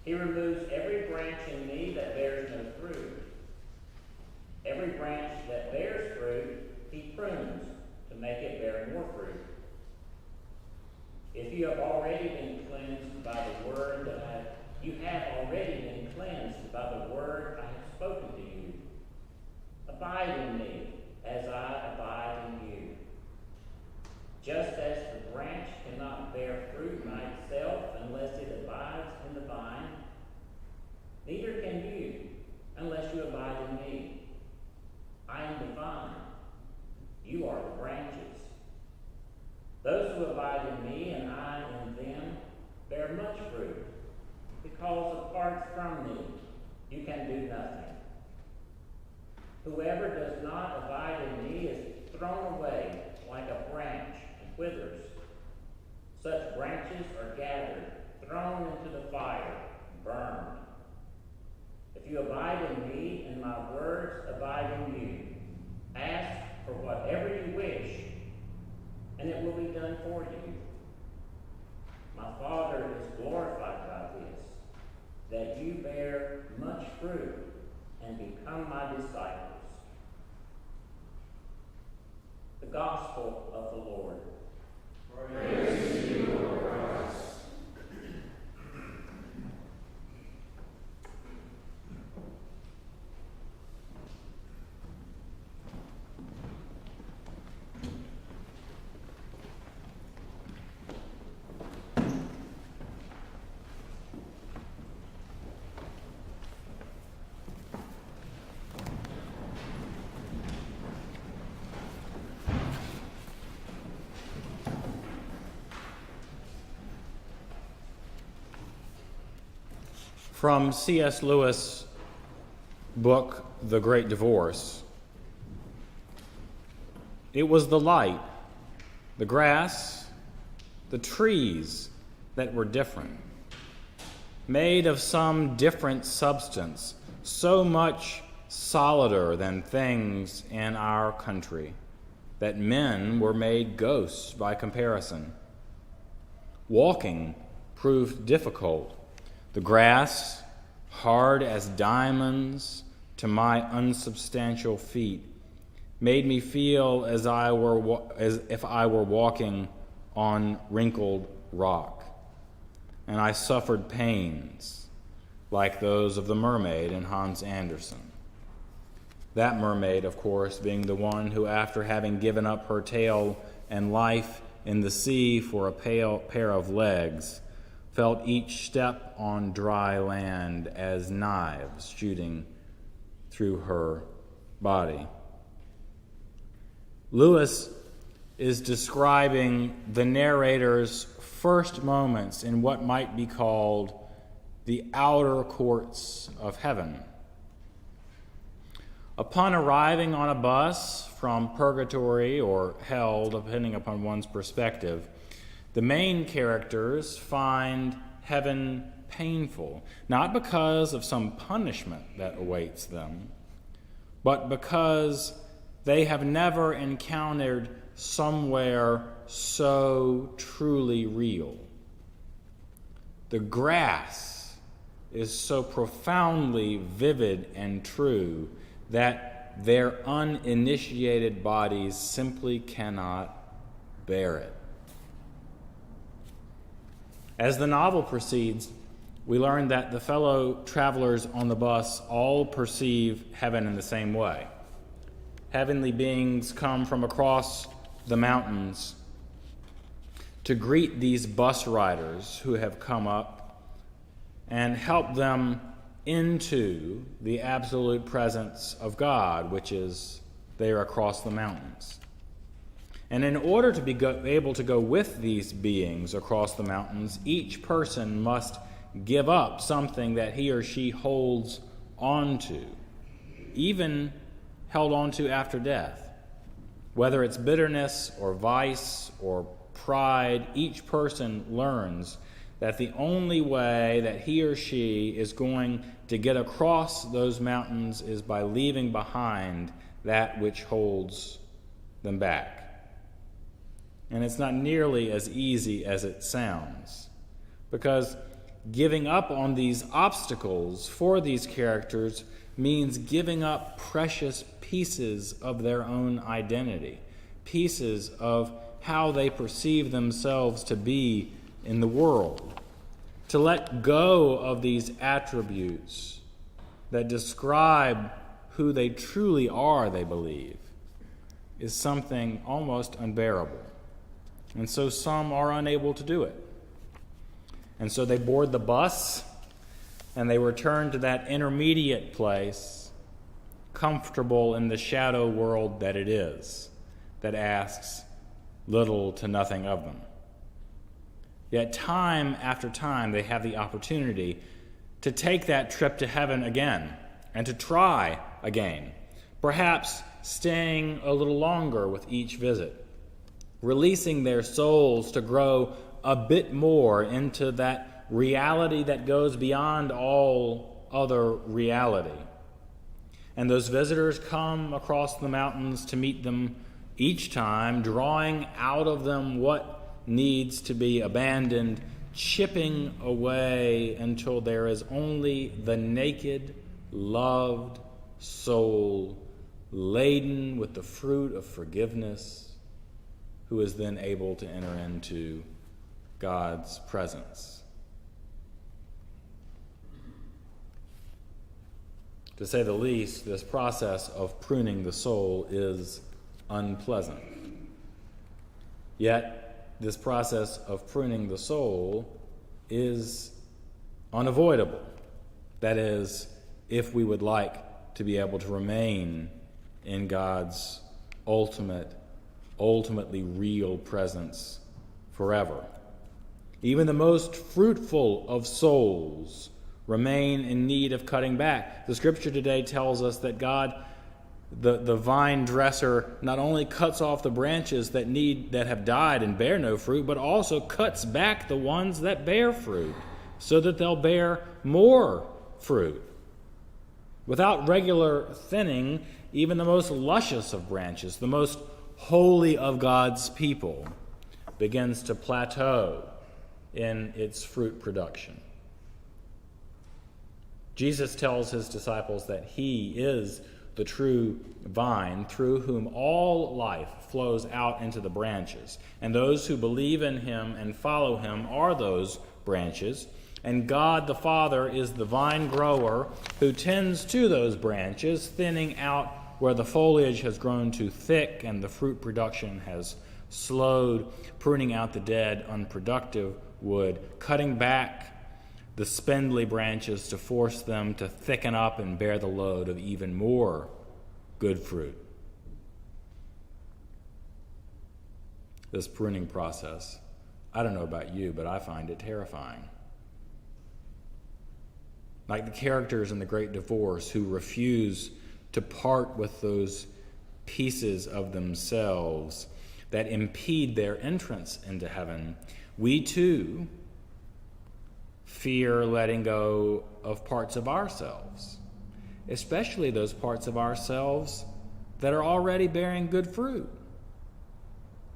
He removes every branch in me that bears no fruit. Every branch that bears fruit, he prunes to make it bear more fruit. If you have already been cleansed by the word you have already been cleansed by the word I have spoken to you. Abide in me as I abide in you. Just as the branch cannot bear fruit by itself unless it abides in the vine, neither can you unless you abide in me. I am the vine, you are the branches. Those who abide in me and I in them bear much fruit, because apart from me you can do nothing. Whoever does not abide in me is thrown away like a branch and withers. Such branches are gathered, thrown into the fire, and burned. If you abide in me and my words abide in you, ask for whatever you wish, and it will be done for you. My Father is glorified by this, that you bear much fruit and become my disciples. The Gospel of the Lord. Praise to you, Lord Christ. From C.S. Lewis' book, The Great Divorce. It was the light, the grass, the trees that were different, made of some different substance, so much solider than things in our country, that men were made ghosts by comparison. Walking proved difficult. The grass, hard as diamonds to my unsubstantial feet, made me feel as if I were walking on wrinkled rock, and I suffered pains like those of the mermaid in Hans Andersen. That mermaid, of course, being the one who, after having given up her tail and life in the sea for a pair of legs, felt each step on dry land as knives shooting through her body. Lewis is describing the narrator's first moments in what might be called the outer courts of heaven. Upon arriving on a bus from purgatory or hell, depending upon one's perspective, the main characters find heaven painful, not because of some punishment that awaits them, but because they have never encountered somewhere so truly real. The grass is so profoundly vivid and true that their uninitiated bodies simply cannot bear it. As the novel proceeds, we learn that the fellow travelers on the bus all perceive heaven in the same way. Heavenly beings come from across the mountains to greet these bus riders who have come up and help them into the absolute presence of God, which is there across the mountains. And in order to be able to go with these beings across the mountains, each person must give up something that he or she holds onto, even held onto after death. Whether it's bitterness or vice or pride, each person learns that the only way that he or she is going to get across those mountains is by leaving behind that which holds them back. And it's not nearly as easy as it sounds, because giving up on these obstacles for these characters means giving up precious pieces of their own identity, pieces of how they perceive themselves to be in the world. To let go of these attributes that describe who they truly are, they believe, is something almost unbearable. And so some are unable to do it. And so they board the bus and they return to that intermediate place, comfortable in the shadow world that it is, that asks little to nothing of them. Yet time after time they have the opportunity to take that trip to heaven again and to try again, perhaps staying a little longer with each visit, releasing their souls to grow a bit more into that reality that goes beyond all other reality. And those visitors come across the mountains to meet them each time, drawing out of them what needs to be abandoned, chipping away until there is only the naked, loved soul laden with the fruit of forgiveness, who is then able to enter into God's presence. To say the least, this process of pruning the soul is unpleasant. Yet, this process of pruning the soul is unavoidable. That is, if we would like to be able to remain in God's ultimately real presence forever. Even the most fruitful of souls remain in need of cutting back. The scripture today tells us that God, the vine dresser, not only cuts off the branches that have died and bear no fruit, but also cuts back the ones that bear fruit, so that they'll bear more fruit. Without regular thinning, even the most luscious of branches, the most holy of God's people, begins to plateau in its fruit production. Jesus tells his disciples that he is the true vine, through whom all life flows out into the branches. And those who believe in him and follow him are those branches. And God the Father is the vine grower who tends to those branches, thinning out where the foliage has grown too thick and the fruit production has slowed, pruning out the dead, unproductive wood, cutting back the spindly branches to force them to thicken up and bear the load of even more good fruit. This pruning process, I don't know about you, but I find it terrifying. Like the characters in The Great Divorce who refuse to part with those pieces of themselves that impede their entrance into heaven, we too fear letting go of parts of ourselves, especially those parts of ourselves that are already bearing good fruit.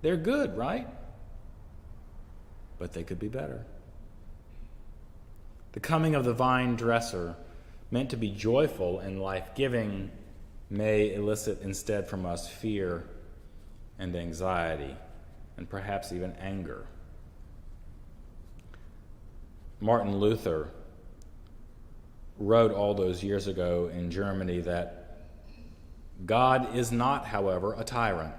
They're good, right? But they could be better. The coming of the vine dresser, meant to be joyful and life-giving, may elicit instead from us fear and anxiety and perhaps even anger. Martin Luther wrote all those years ago in Germany that God is not, however, a tyrant.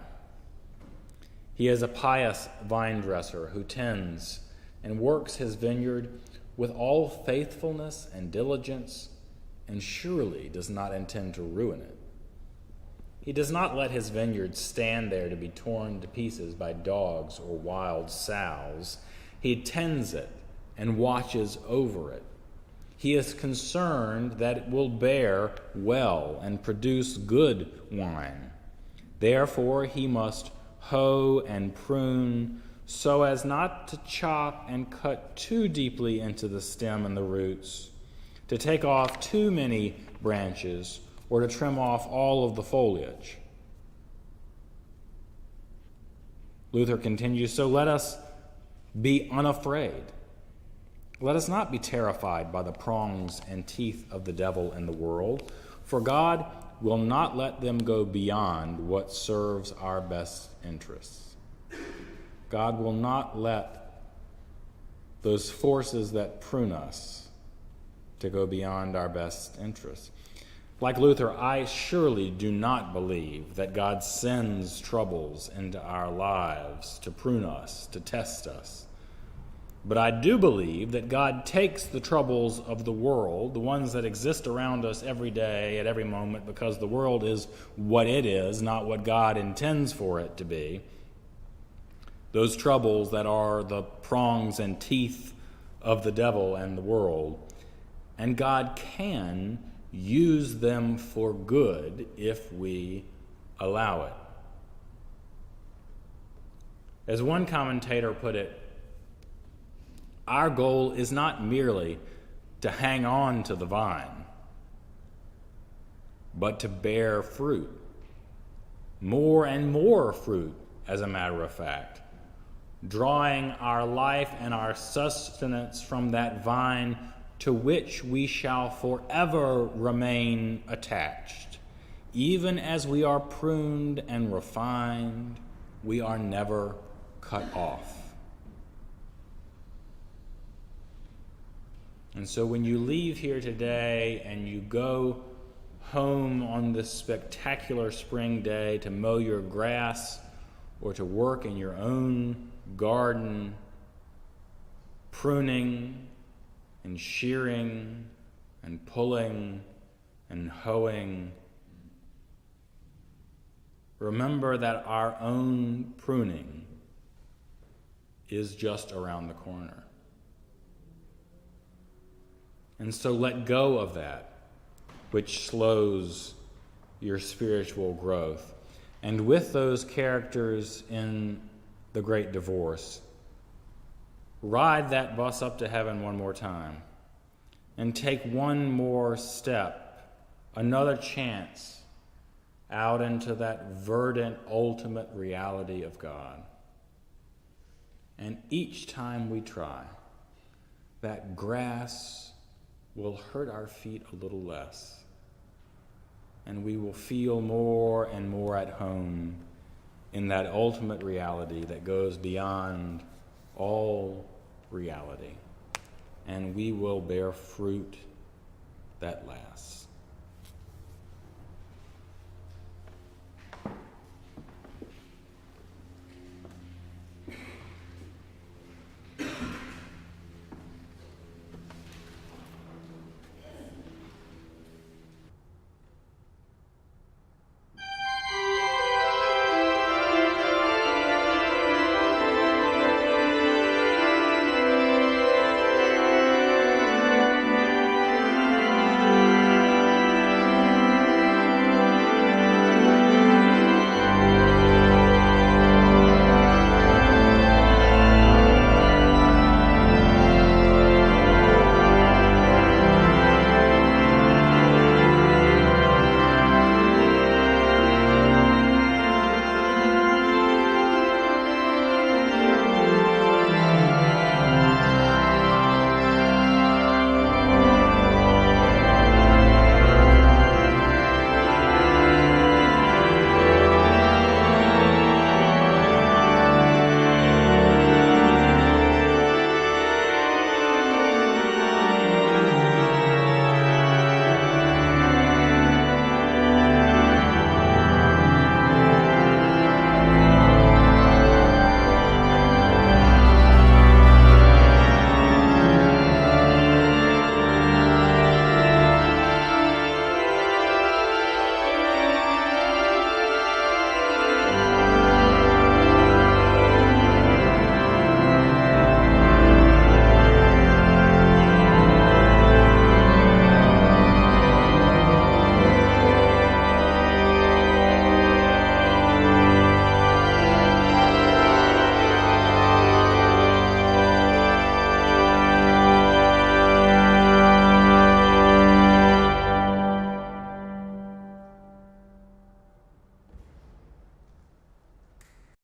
He is a pious vine dresser who tends and works his vineyard with all faithfulness and diligence, and surely does not intend to ruin it. He does not let his vineyard stand there to be torn to pieces by dogs or wild sows. He tends it and watches over it. He is concerned that it will bear well and produce good wine. Therefore, he must hoe and prune so as not to chop and cut too deeply into the stem and the roots, to take off too many branches, or to trim off all of the foliage. Luther continues, so let us be unafraid. Let us not be terrified by the prongs and teeth of the devil and the world, for God will not let them go beyond what serves our best interests. God will not let those forces that prune us to go beyond our best interests. Like Luther, I surely do not believe that God sends troubles into our lives to prune us, to test us. But I do believe that God takes the troubles of the world, the ones that exist around us every day, at every moment, because the world is what it is, not what God intends for it to be. Those troubles that are the prongs and teeth of the devil and the world. And God can use them for good if we allow it. As one commentator put it, our goal is not merely to hang on to the vine, but to bear fruit, more and more fruit, as a matter of fact, drawing our life and our sustenance from that vine to which we shall forever remain attached. Even as we are pruned and refined, we are never cut off. And so when you leave here today and you go home on this spectacular spring day to mow your grass or to work in your own garden, pruning and shearing and pulling and hoeing, remember that our own pruning is just around the corner. And so let go of that, which slows your spiritual growth. And with those characters in The Great Divorce, ride that bus up to heaven one more time and take one more step, another chance out into that verdant, ultimate reality of God. And each time we try, that grass will hurt our feet a little less, and we will feel more and more at home in that ultimate reality that goes beyond all reality, and we will bear fruit that lasts.